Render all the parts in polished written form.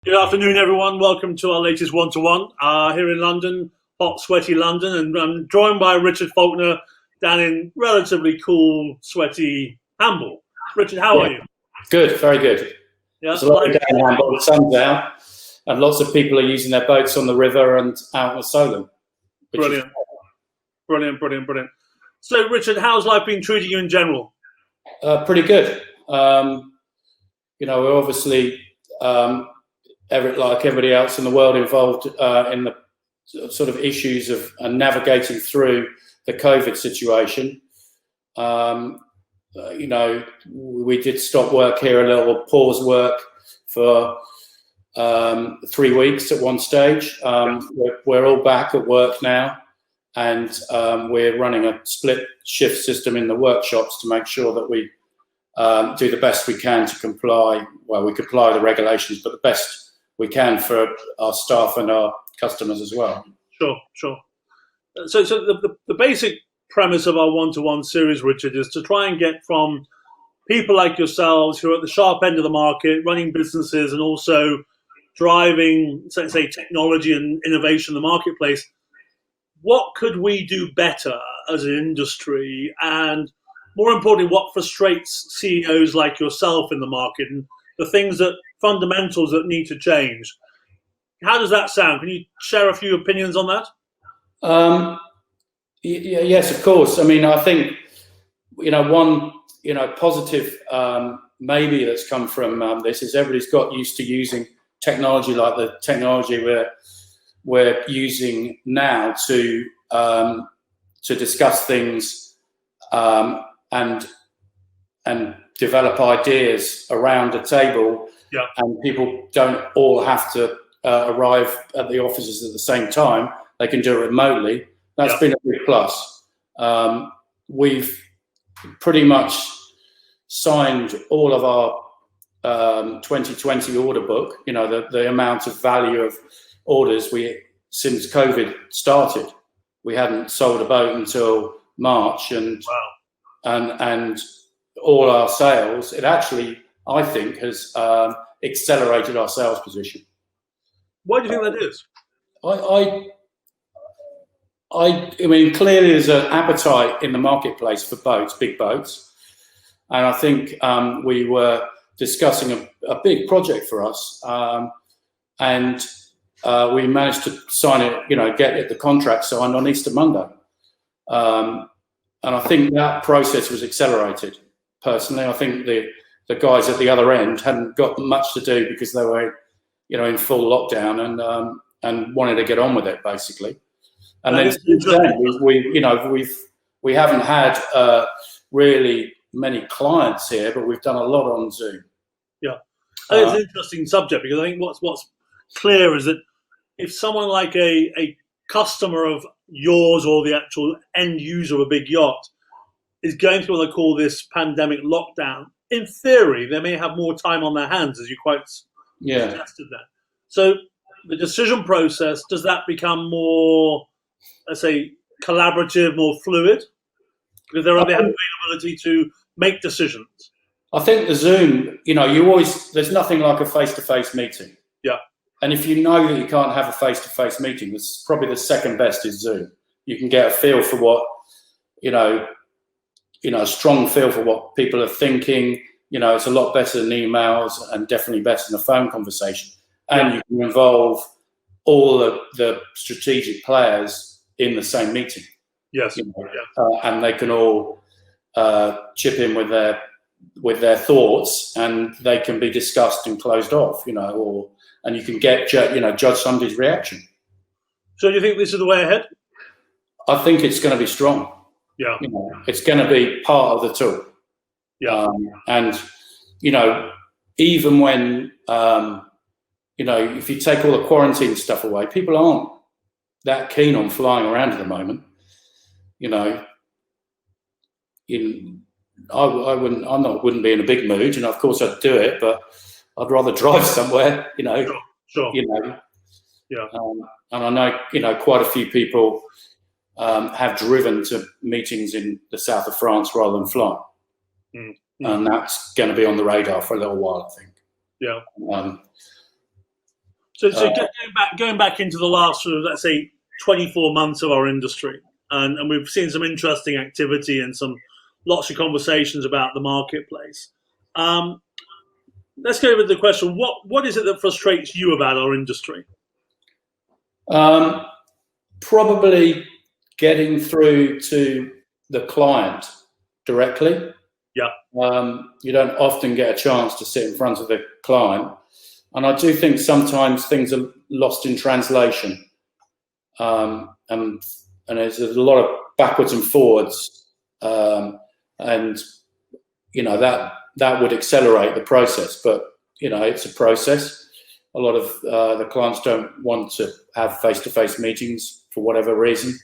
Good afternoon, everyone. Welcome to our latest one-to-one here in London, hot, sweaty London, and I'm joined by Richard Faulkner down in relatively cool, sweaty Hamble. Richard, how Yeah, are you? good, very good. Yeah, There's a lot of day in Hamburg, the sun's out, and lots of people are using their boats on the river and out on Solent. brilliant. So, Richard, how's life been treating you in general? Pretty good. We're obviously, like everybody else in the world, involved in the sort of issues of navigating through the COVID situation. We did stop work here a little, pause work for 3 weeks at one stage. We're all back at work now, and we're running a split shift system in the workshops to make sure that we do the best we can to comply. Well, we comply the regulations, but the best we can for our staff and our customers as well. Sure. So the basic premise of our one-to-one series, Richard, is to try and get from people like yourselves who are at the sharp end of the market, running businesses and also driving, say, technology and innovation in the marketplace. What could we do better as an industry? And more importantly, what frustrates CEOs like yourself in the market and the things that fundamentals that need to change? How does that sound? Can you share a few opinions on that? Yes, of course. I mean, I think, one, positive maybe that's come from this is everybody's got used to using technology like the technology we're using now to discuss things and develop ideas around a table. Yeah. And people don't all have to arrive at the offices at the same time. They can do it remotely. That's been a big plus. We've pretty much signed all of our 2020 order book. The amount of value of orders since COVID started. We hadn't sold a boat until March, and all our sales. It actually, I think, has accelerated our sales position. Why do you think that is? I mean, clearly there's an appetite in the marketplace for boats, big boats. And I think we were discussing a big project for us. And we managed to sign it, get the contract signed on Easter Monday. And I think that process was accelerated. Personally, I think the guys at the other end hadn't got much to do because they were, in full lockdown and wanted to get on with it, basically. And then since then, we haven't had really many clients here, but we've done a lot on Zoom. Yeah, it's an interesting subject because I think what's clear is that if someone like a customer of yours or the actual end user of a big yacht is going through what they call this pandemic lockdown, in theory, they may have more time on their hands, as you quite suggested there. So the decision process, does that become more, let's say, collaborative, more fluid? Because they have the availability to make decisions. I think the Zoom, there's nothing like a face-to-face meeting. Yeah. And if you know that you can't have a face-to-face meeting, it's probably the second best is Zoom. You can get a feel for what, a strong feel for what people are thinking. It's a lot better than emails and definitely better than a phone conversation. And you can involve all the strategic players in the same meeting. Yes. And they can all chip in with their thoughts, and they can be discussed and closed off. And you can judge somebody's reaction. So do you think this is the way ahead? I think it's going to be strong. Yeah. It's going to be part of the tool. Yeah. And even when if you take all the quarantine stuff away, people aren't that keen on flying around at the moment. I wouldn't be in a big mood. Of course I'd do it, but I'd rather drive somewhere. Sure. Yeah. And I know, quite a few people have driven to meetings in the south of France rather than fly. And that's going to be on the radar for a little while, I think. Yeah. So going back into the last sort of, let's say, 24 months of our industry, and we've seen some interesting activity and lots of conversations about the marketplace. Let's go with the question: what is it that frustrates you about our industry? Probably getting through to the client directly. Yeah. You don't often get a chance to sit in front of the client, and I do think sometimes things are lost in translation, and there's a lot of backwards and forwards, and that would accelerate the process. But it's a process. A lot of the clients don't want to have face-to-face meetings for whatever reason,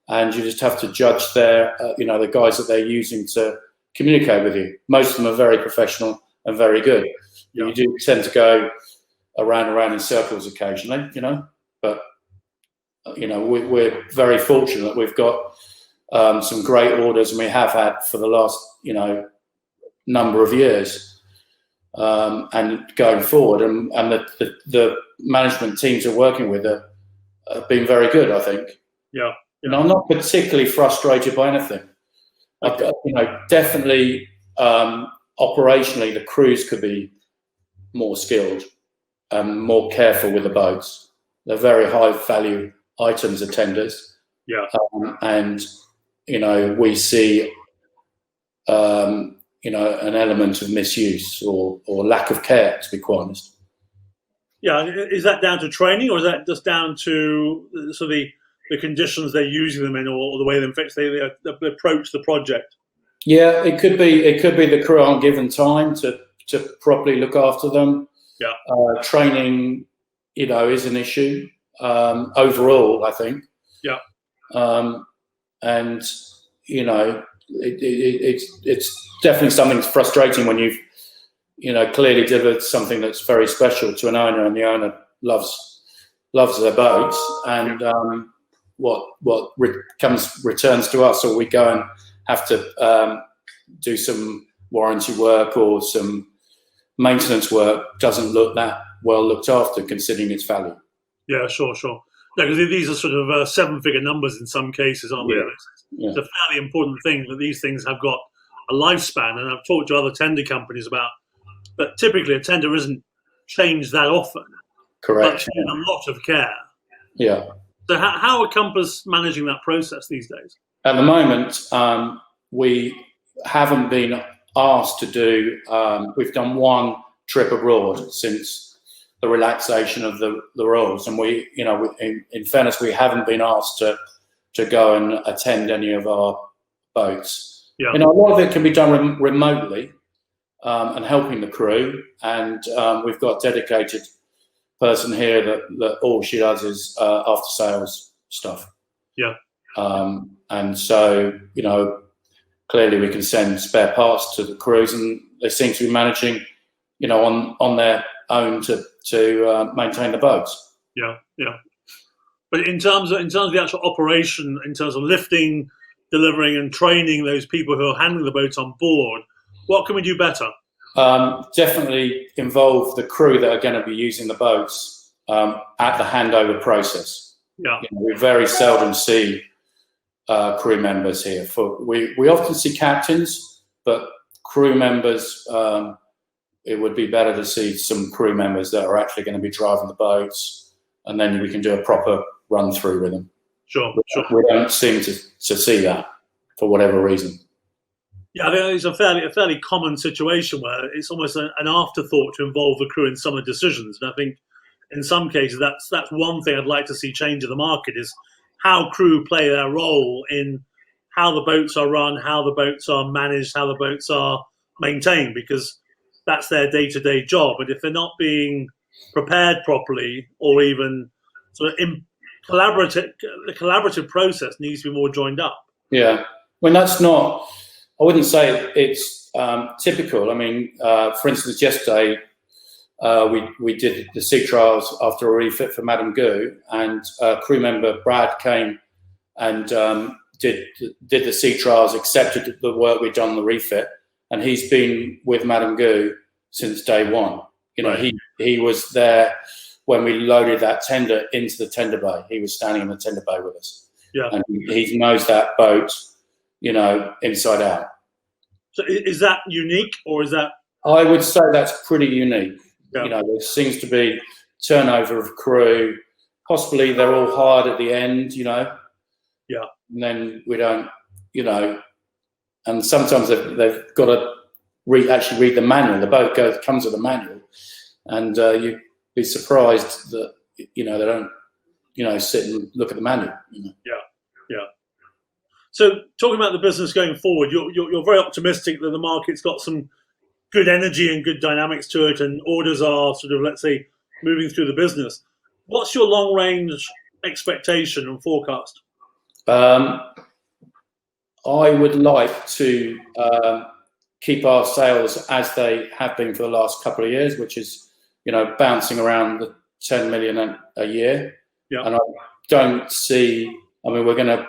and you just have to judge the guys that they're using to communicate with you. Most of them are very professional and very good. Yeah. You do tend to go around in circles occasionally, but we're very fortunate that we've got some great orders, and we have had for the last number of years, and going forward, and the management teams are working with have been very good, I think. Yeah. I'm not particularly frustrated by anything. Definitely operationally, the crews could be more skilled and more careful with the boats. They're very high value items, the tenders. Yeah. And we see an element of misuse or lack of care, to be quite honest. Yeah, is that down to training, or is that just down to sort of the conditions they're using them in, or the way they approach the project? Yeah, it could be the crew aren't given time to properly look after them. Yeah. Training, is an issue overall, I think. Yeah. And it's definitely something that's frustrating when you've clearly delivered something that's very special to an owner, and the owner loves their boats, and what returns to us, or we go and have to do some warranty work or some maintenance work, doesn't look that well looked after, considering its value. Yeah, sure. Yeah, because these are sort of 7-figure numbers in some cases, aren't they? Yeah. It's a fairly important thing that these things have got a lifespan, and I've talked to other tender companies about that. Typically, a tender isn't changed that often. Correct. But a lot of care. Yeah. So how are Compass managing that process these days? At the moment, we haven't been asked to do. We've done one trip abroad since the relaxation of the rules, and we, in fairness, we haven't been asked to go and attend any of our boats. Yeah. A lot of it can be done remotely, and helping the crew, and we've got a dedicated person here that all she does is after sales stuff. Yeah. And so, clearly we can send spare parts to the crews, and they seem to be managing, on their own to maintain the boats. Yeah. But in terms of the actual operation, in terms of lifting, delivering, and training those people who are handling the boats on board, what can we do better? Definitely involve the crew that are going to be using the boats at the handover process. Yeah. We very seldom see crew members here. We often see captains, but crew members, it would be better to see some crew members that are actually going to be driving the boats, and then we can do a proper run through with them. Sure. We don't seem to see that for whatever reason. Yeah, I think it's a fairly common situation where it's almost an afterthought to involve the crew in some of the decisions. And I think in some cases that's one thing I'd like to see change in the market, is how crew play their role in how the boats are run, how the boats are managed, how the boats are maintained, because that's their day-to-day job. And if they're not being prepared properly, or even sort of the collaborative process needs to be more joined up. Yeah, when that's not, I wouldn't say it's typical. I mean, for instance, yesterday we did the sea trials after a refit for Madame Goo, and crew member Brad came and did the sea trials, accepted the work we'd done on the refit, and he's been with Madame Goo since day one. Right. He was there when we loaded that tender into the tender bay. He was standing in the tender bay with us. Yeah. And he knows that boat, inside out. So is that unique, or is that? I would say that's pretty unique. Yeah. There seems to be turnover of crew. Possibly they're all hired at the end, Yeah. And then we don't, and sometimes they've got to actually read the manual. The boat comes with a manual, and you'd be surprised that they don't sit and look at the manual. Yeah. So talking about the business going forward, you're very optimistic that the market's got some good energy and good dynamics to it, and orders are sort of, let's say, moving through the business. What's your long range expectation and forecast? I would like to keep our sales as they have been for the last couple of years, which is, bouncing around the 10 million a year. Yeah. And I don't see, we're going to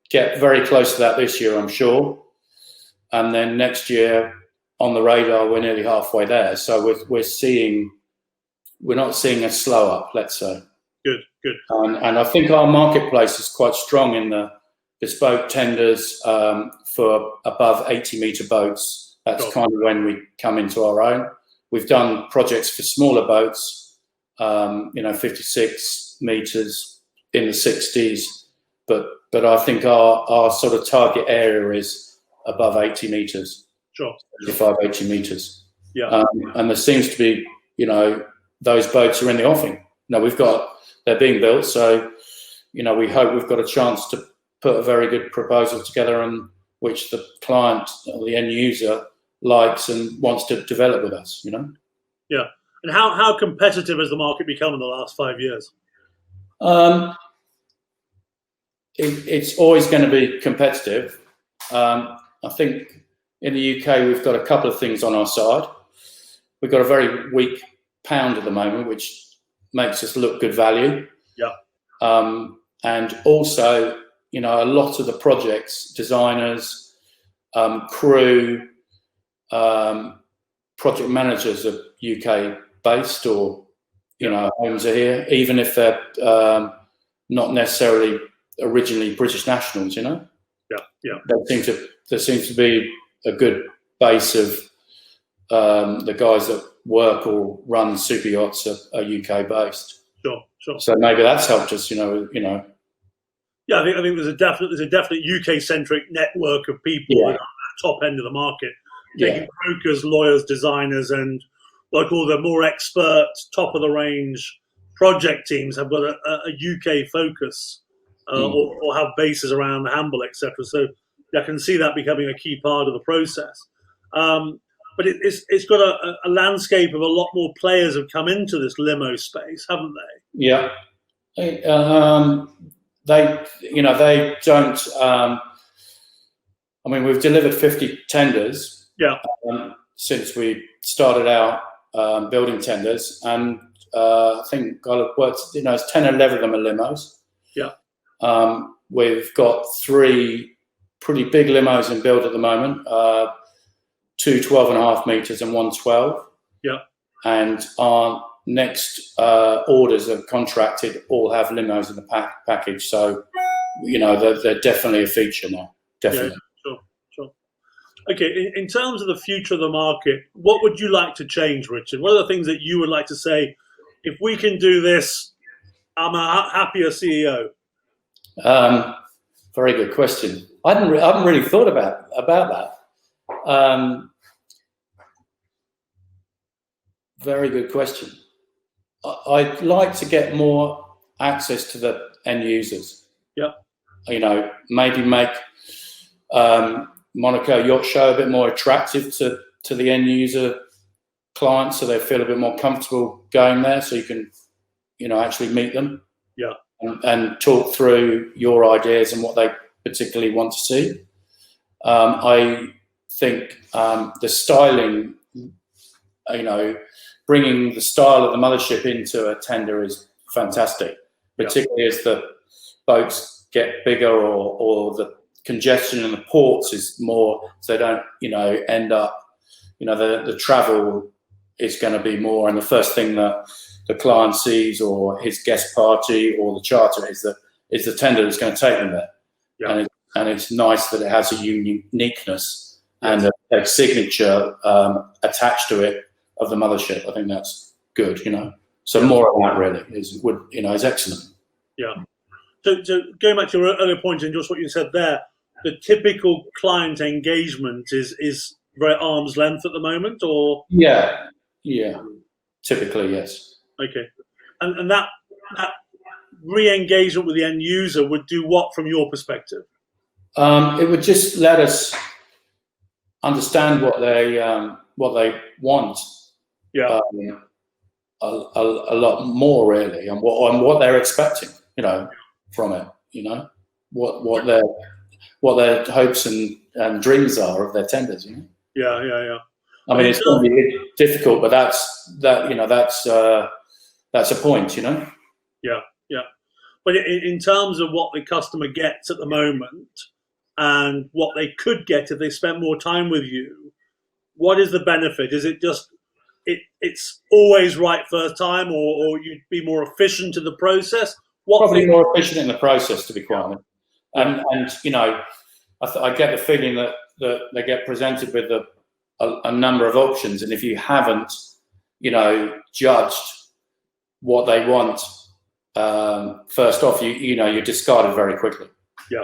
get very close to that this year, I'm sure. And then next year on the radar, we're nearly halfway there. So we're not seeing a slow up, let's say. Good. And I think our marketplace is quite strong in the bespoke tenders for above 80-metre boats. That's kind of when we come into our own. We've done projects for smaller boats, 56 metres in the 60s, but I think our sort of target area is above 80 metres. Sure. 55, 80 metres. Yeah. And there seems to be, those boats are in the offing. They're being built, so we hope we've got a chance to put a very good proposal together, and which the client or the end user likes and wants to develop with us. Yeah. And how competitive has the market become in the last 5 years? It's always going to be competitive. I think in the UK we've got a couple of things on our side. We've got a very weak pound at the moment, which makes us look good value. Yeah. And also, a lot of the projects, designers, crew, project managers are UK based, or homes are here, even if they're not necessarily originally British nationals. Yeah. There seems to be a good base of the guys that work or run super yachts are UK based. Sure. So maybe that's helped us. Yeah, I think there's a definite UK centric network of people that are at the top end of the market, taking brokers, lawyers, designers, and like all the more expert, top of the range project teams have got a UK focus or have bases around the handle, etc. So I can see that becoming a key part of the process. But it's got a landscape of a lot more players have come into this limo space, haven't they? Yeah. They don't. We've delivered 50 tenders. Yeah. Since we started out building tenders, and I think I've worked. It's 10 or 11 of them are limos. Yeah. We've got 3 pretty big limos in build at the moment. 2 12.5 meters and 1 12. Yeah. And our next orders are contracted all have limos in the package. So, they're definitely a feature now. Definitely. Yeah, sure. Okay, in terms of the future of the market, what would you like to change, Richard? What are the things that you would like to say, if we can do this, I'm a happier CEO? Very good question. I haven't really thought about that. Very good question. I'd like to get more access to the end users. Yeah. Maybe make Monaco Yacht Show a bit more attractive to the end user clients, so they feel a bit more comfortable going there, so you can, actually meet them. Yeah. And talk through your ideas and what they particularly want to see. I think the styling, bringing the style of the mothership into a tender is fantastic, particularly as the boats get bigger or the congestion in the ports is more, so they don't, end up, the travel is going to be more. And the first thing that, the client sees, or his guest party, or the charter is the tender that's going to take them there. Yeah. And it's nice that it has a uniqueness and a signature attached to it of the mothership. I think that's good, So more of that really is excellent. Yeah. So going back to your earlier point and just what you said there, the typical client engagement is very arm's length at the moment, or? Yeah. Typically, yes. Okay. And that re-engagement with the end user would do what from your perspective? It would just let us understand what they want. Yeah. A lot more really, and what they're expecting, from it. What their hopes and dreams are of their tenders. Yeah. I mean, it's going to be difficult, but that's a point. Yeah. But in terms of what the customer gets at the moment and what they could get if they spent more time with you, what is the benefit? Is it just it's always right first time, or you'd be more efficient in the process? Probably more efficient in the process, to be quite honest. And I get the feeling that they get presented with a number of options, and if you haven't, judged what they want first off, you're discarded very quickly. Yeah.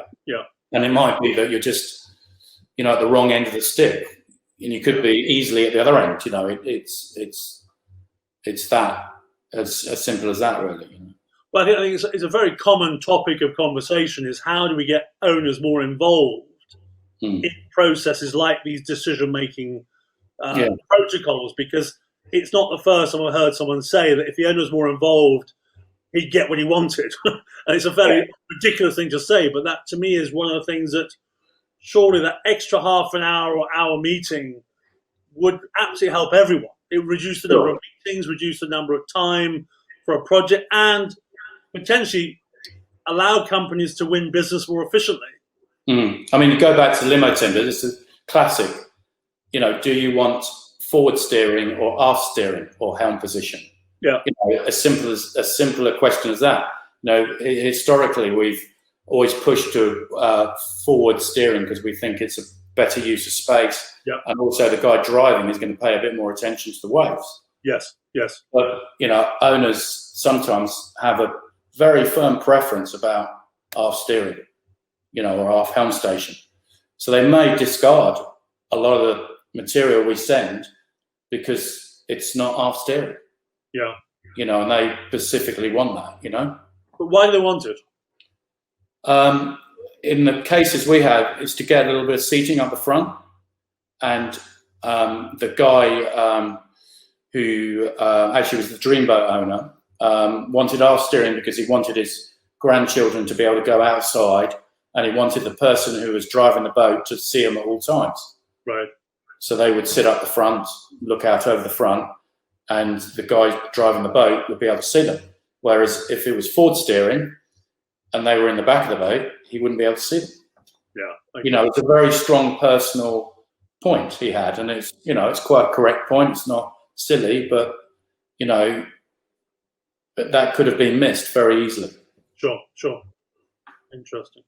And it might be that you're just, at the wrong end of the stick, and you could be easily at the other end. It's that as simple as that, really. Well, I think it's a very common topic of conversation is how do we get owners more involved in processes like these decision-making protocols, because it's not the first time I've heard someone say that if the owner was more involved, he'd get what he wanted. And it's a very ridiculous thing to say, but that to me is one of the things that surely that extra half an hour or hour meeting would absolutely help everyone. It would reduce the number of meetings, reduce the number of time for a project, and potentially allow companies to win business more efficiently. I mean, go back to limo tenders. It's a classic. Do you want forward steering or aft steering or helm position? Yeah. As simple a question as that. Historically, we've always pushed to forward steering because we think it's a better use of space. Yeah. And also the guy driving is going to pay a bit more attention to the waves. Yes. But, owners sometimes have a very firm preference about aft steering, or aft helm station. So they may discard a lot of the material we send because it's not aft steering. Yeah. And they specifically want that, But why do they want it? In the cases we have, it's to get a little bit of seating up the front. And the guy who actually was the Dreamboat owner wanted aft steering because he wanted his grandchildren to be able to go outside, and he wanted the person who was driving the boat to see him at all times. Right. So they would sit up the front, look out over the front, and the guy driving the boat would be able to see them. Whereas if it was forward steering and they were in the back of the boat, he wouldn't be able to see them. Yeah. Okay. It's a very strong personal point he had, and it's quite a correct point. It's not silly, but but that could have been missed very easily. Sure. Interesting.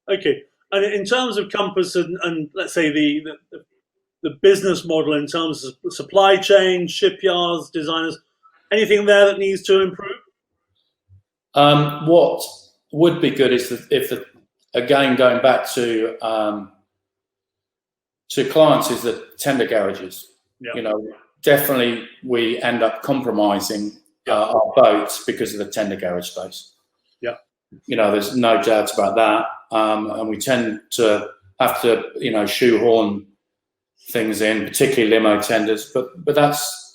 Okay. And in terms of Compass and let's say the business model in terms of supply chain, shipyards, designers, anything there that needs to improve? What would be good is again going back to clients is the tender garages. Yeah. Definitely we end up compromising our boats because of the tender garage space. Yeah. There's no doubt about that, and we tend to have to shoehorn things in, particularly limo tenders. But that's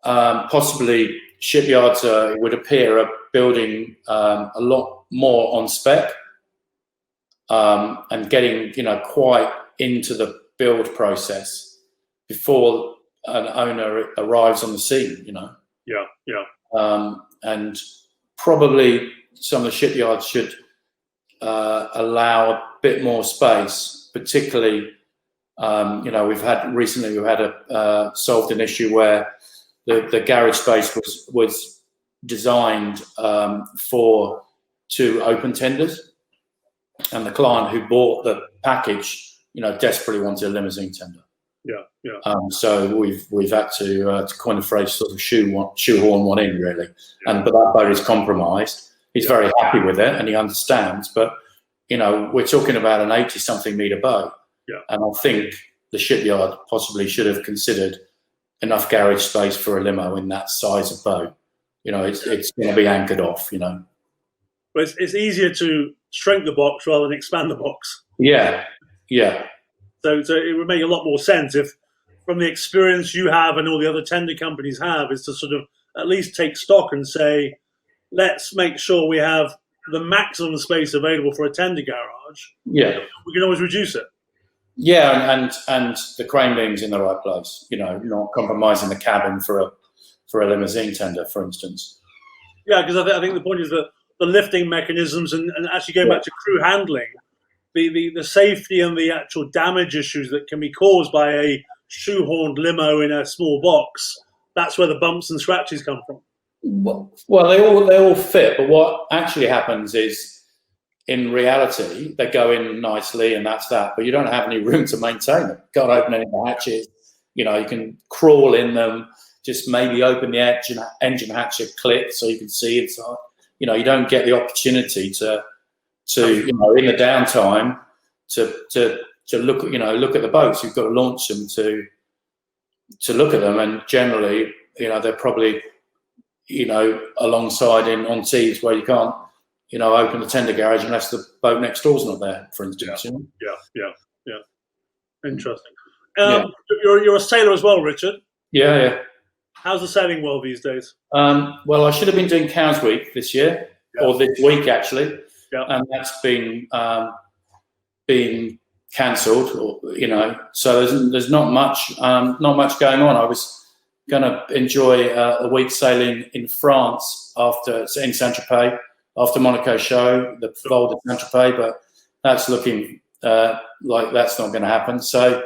possibly shipyards it would appear are building a lot more on spec and getting quite into the build process before an owner arrives on the scene. Yeah. And probably some of the shipyards should allow a bit more space, particularly. We've had solved an issue where the garage space was designed for 2 open tenders, and the client who bought the package, desperately wanted a limousine tender. So we've had to coin a phrase, sort of shoehorn one in, really. But that boat is compromised. He's very happy with it, and he understands. But we're talking about an 80-something metre boat, and I think the shipyard possibly should have considered enough garage space for a limo in that size of boat. It's going to be anchored off. But it's easier to shrink the box rather than expand the box. Yeah. So it would make a lot more sense if, from the experience you have and all the other tender companies have, is to sort of at least take stock and say, let's make sure we have the maximum space available for a tender garage. Yeah. We can always reduce it. Yeah, and the crane beam's in the right place. Not compromising the cabin for a limousine tender, for instance. Yeah, because I think the point is that the lifting mechanisms and actually going back to crew handling, the safety and the actual damage issues that can be caused by a shoehorned limo in a small box, that's where the bumps and scratches come from. Well, they all fit, but what actually happens is, in reality, they go in nicely and that's that, but you don't have any room to maintain them. Can't open any of the hatches. You can crawl in them, just maybe open the engine hatch a clip so you can see inside. You don't get the opportunity to in the downtime to look at the boats. You've got to launch them to look at them, and generally, they're probably alongside on seas where you can't open the tender garage unless the boat next door's not there, for instance. Yeah. Interesting. You're a sailor as well, Richard. Yeah. How's the sailing world these days? Well, I should have been doing Cows Week this year, or this week actually, and that's been cancelled. So there's not much going on. I was going to enjoy a week sailing in France in Saint-Tropez after Monaco show, the Vol de Saint-Tropez, but that's looking like that's not going to happen. So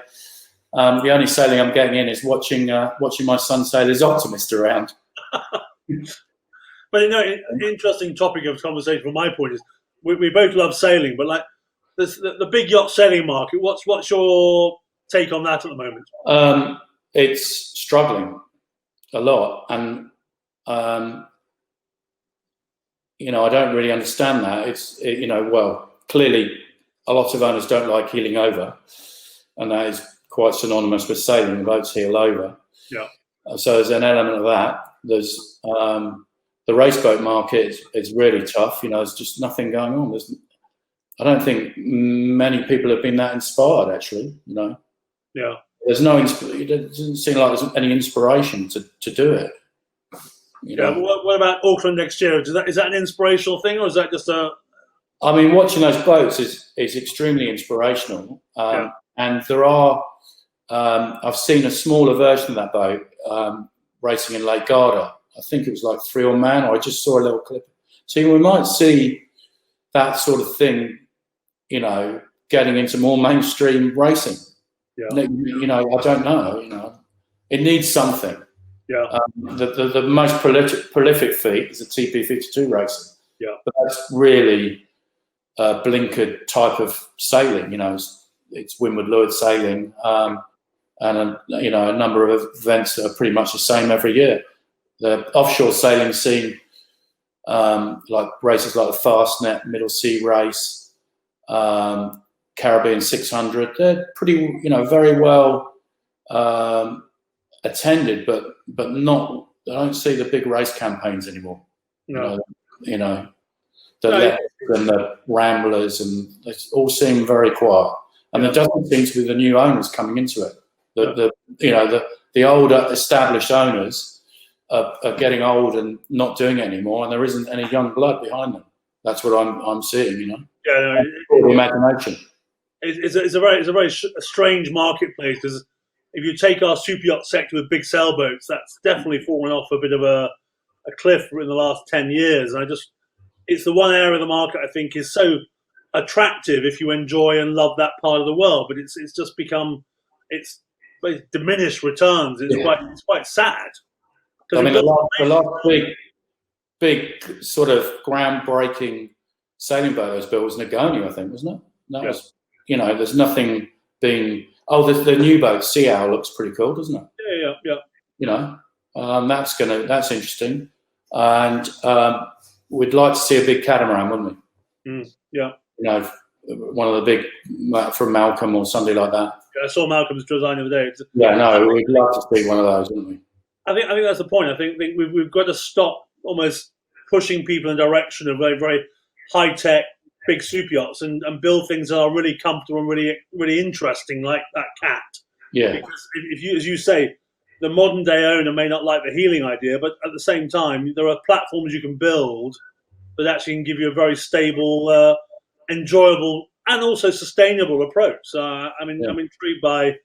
the only sailing I'm getting in is watching my son sail his Optimist around. But interesting topic of conversation from my point is we both love sailing, but like the big yacht sailing market, what's your take on that at the moment? It's struggling a lot, and I don't really understand that. Well, clearly a lot of owners don't like heeling over, and that is quite synonymous with sailing. Boats heel over. Yeah. So there's an element of that. There's the race boat market is really tough. There's just nothing going on. I don't think many people have been that inspired, actually. Yeah. There's no. It doesn't seem like there's any inspiration to do it. Yeah. What about Auckland next year? Is that an inspirational thing, or is that just a? I mean, watching those boats is extremely inspirational. And there are. I've seen a smaller version of that boat racing in Lake Garda. I think it was like 3-man, or I just saw a little clip. So we might see that sort of thing, getting into more mainstream racing. Yeah. I don't know. It needs something. Yeah. The most prolific feat is a TP52 racing. Yeah. But that's really a blinkered type of sailing. It's windward leeward sailing, and a number of events that are pretty much the same every year. The offshore sailing scene, like races like the Fastnet Middle Sea Race, Caribbean 600, they're pretty, very well attended, but not. I don't see the big race campaigns anymore. No. The and the Ramblers, and they all seem very quiet. And there doesn't seem to be the new owners coming into it. The older established owners are getting old and not doing it anymore, and there isn't any young blood behind them. That's what I'm seeing. Yeah. The imagination. It's a very strange marketplace, because if you take our super yacht sector with big sailboats, that's definitely fallen off a bit of a cliff in the last 10 years. And it's the one area of the market I think is so attractive if you enjoy and love that part of the world, but it's just become diminished returns. It's quite sad. I mean, the last big sort of groundbreaking sailing boat that was built was Nagoni, I think, wasn't it? That was, there's nothing being. Oh, the new boat Sea Owl looks pretty cool, doesn't it? Yeah. That's interesting, and we'd like to see a big catamaran, wouldn't we? Yeah. One of the big from Malcolm or something like that. Yeah, I saw Malcolm's design the other day. Yeah, no, we'd love to see one of those, wouldn't we? I think that's the point. I think we've got to stop almost pushing people in the direction of very, very high tech, big super yachts and build things that are really comfortable and really, really interesting, like that cat. Yeah. Because if you, as you say, the modern day owner may not like the healing idea, but at the same time, there are platforms you can build that actually can give you a very stable, enjoyable, and also sustainable approach. I'm intrigued by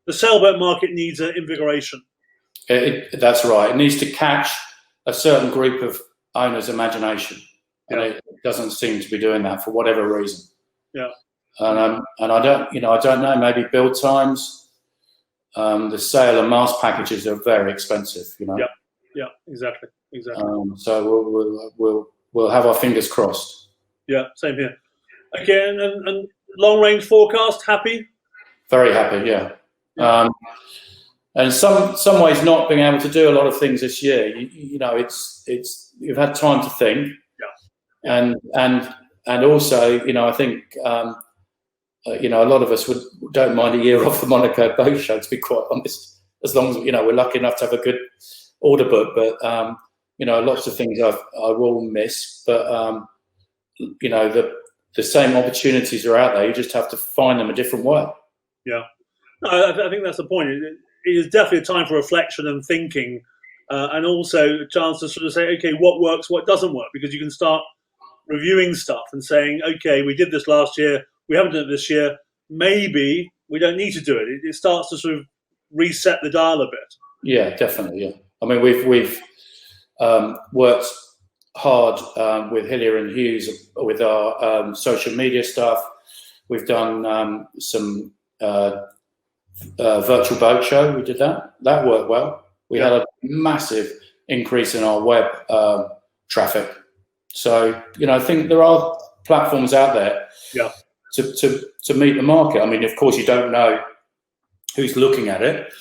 the sailboat market needs an invigoration. That's right. It needs to catch a certain group of owners' imagination, and it doesn't seem to be doing that for whatever reason. Yeah. And I don't know. Maybe build times, the sale and mast packages are very expensive. Yeah. Exactly. So we'll have our fingers crossed. Yeah. Same here. Again, and long range forecast. Happy. Very happy. Yeah. And in some ways, not being able to do a lot of things this year, it's you've had time to think, and also, I think, a lot of us don't mind a year off the Monaco Boat Show, to be quite honest, as long as we're lucky enough to have a good order book. But lots of things I will miss, but the same opportunities are out there. You just have to find them a different way. Yeah, I think that's the point. It is definitely a time for reflection and thinking, and also a chance to sort of say, okay, what works, what doesn't work, because you can start reviewing stuff and saying, okay, we did this last year, we haven't done it this year, maybe we don't need to do it. It starts to sort of reset the dial a bit. Yeah, definitely. Yeah, I mean, we've worked hard with Hillier and Hughes with our social media stuff. We've done some virtual boat show. We did that worked well. We had a massive increase in our web traffic. So I think there are platforms out there to meet the market. I mean, of course, you don't know who's looking at it,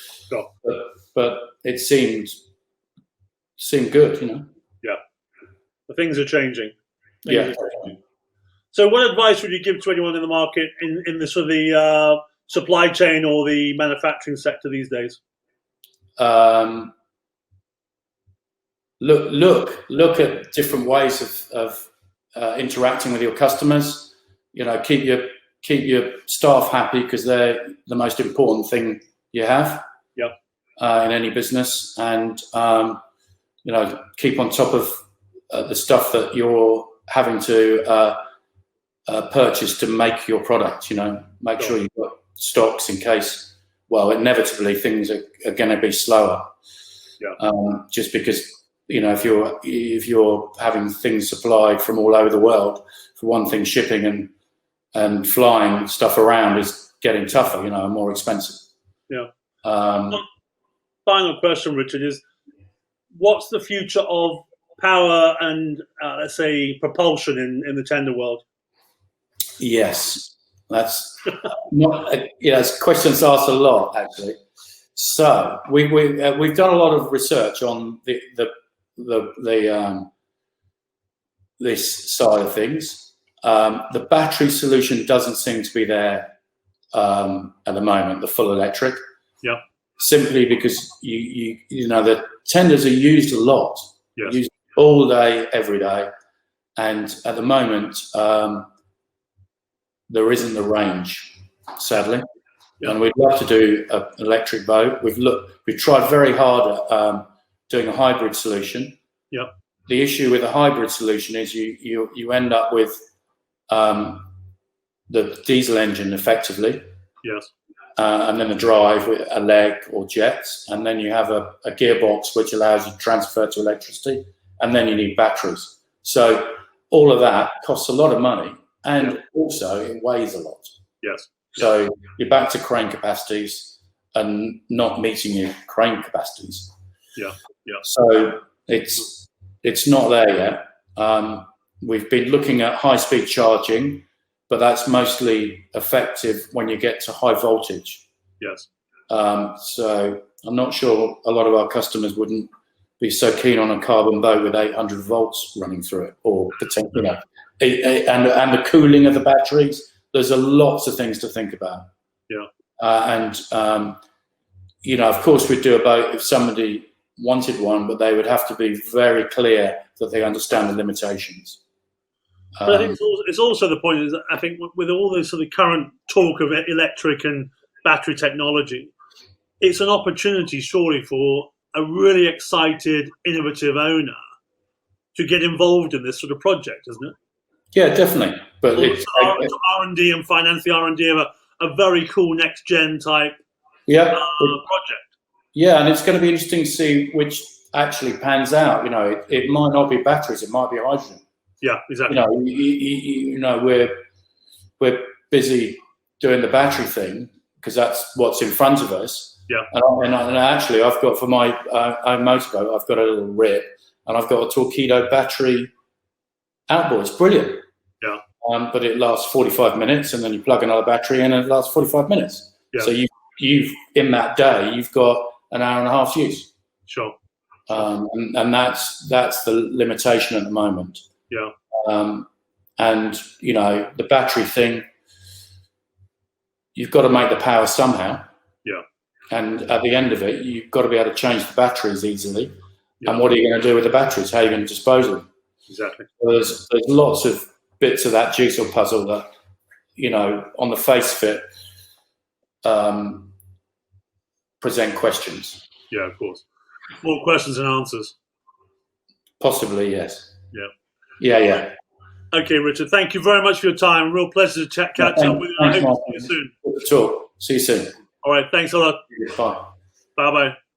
but it seemed good. Yeah, the things are changing. Changing. So what advice would you give to anyone in the market in the sort of the supply chain or the manufacturing sector these days? Look at different ways of interacting with your customers. Keep your staff happy, because they're the most important thing you have in any business, and keep on top of the stuff that you're having to purchase to make your product. Make sure you've got stocks in case, inevitably things are going to be slower. Just because if you're having things supplied from all over the world, for one thing, shipping and flying stuff around is getting tougher, and more expensive. Final question, Richard, is what's the future of power and let's say propulsion in the tender world? Yes, that's not. It's questions asked a lot, actually. So we've done a lot of research on this side of things. The battery solution doesn't seem to be there at the moment. The full electric. Simply because the tenders are used a lot, used all day, every day, and at the moment there isn't the range, sadly. And we'd love to do an electric boat. We've tried very hard at doing a hybrid solution. The issue with a hybrid solution is you end up with the diesel engine effectively. And then a drive with a leg or jets, and then you have a gearbox which allows you to transfer to electricity, and then you need batteries. So all of that costs a lot of money, and also it weighs a lot. So you're back to crane capacities and not meeting your crane capacities. So it's not there yet. We've been looking at high-speed charging, but that's mostly effective when you get to high voltage. Yes. So I'm not sure a lot of our customers wouldn't be so keen on a carbon boat with 800 volts running through it, or potentially, and the cooling of the batteries. There's lots of things to think about. Yeah. Of course, we'd do a boat if somebody wanted one, but they would have to be very clear that they understand the limitations. But I think it's also the point is that I think with all this sort of current talk of electric and battery technology, it's an opportunity surely for a really excited, innovative owner to get involved in this sort of project, isn't it? Yeah, definitely. But R&D and finance the R&D of a very cool next gen type project. Yeah, and it's going to be interesting to see which actually pans out. It might not be batteries; it might be hydrogen. Yeah, exactly. We're busy doing the battery thing because that's what's in front of us. Yeah. And actually, I've got for my own motorboat, I've got a little rip, and I've got a torpedo battery outboard. It's brilliant. Yeah. But it lasts 45 minutes, and then you plug another battery in, and it lasts 45 minutes. Yeah. So you've in that day, you've got an hour and a half's use. Sure. And that's the limitation at the moment. Yeah. And the battery thing, you've got to make the power somehow. Yeah. And at the end of it, you've got to be able to change the batteries easily. Yeah. And what are you going to do with the batteries? How are you going to dispose of them? Exactly. So there's lots of bits of that jigsaw puzzle that, on the face of it, present questions. Yeah, of course. More questions than answers. Possibly, yes. Yeah. Yeah. Okay, Richard, thank you very much for your time. Real pleasure to catch up with you. I hope to see you soon. Good to talk. See you soon. All right, thanks a lot. Bye. Bye-bye.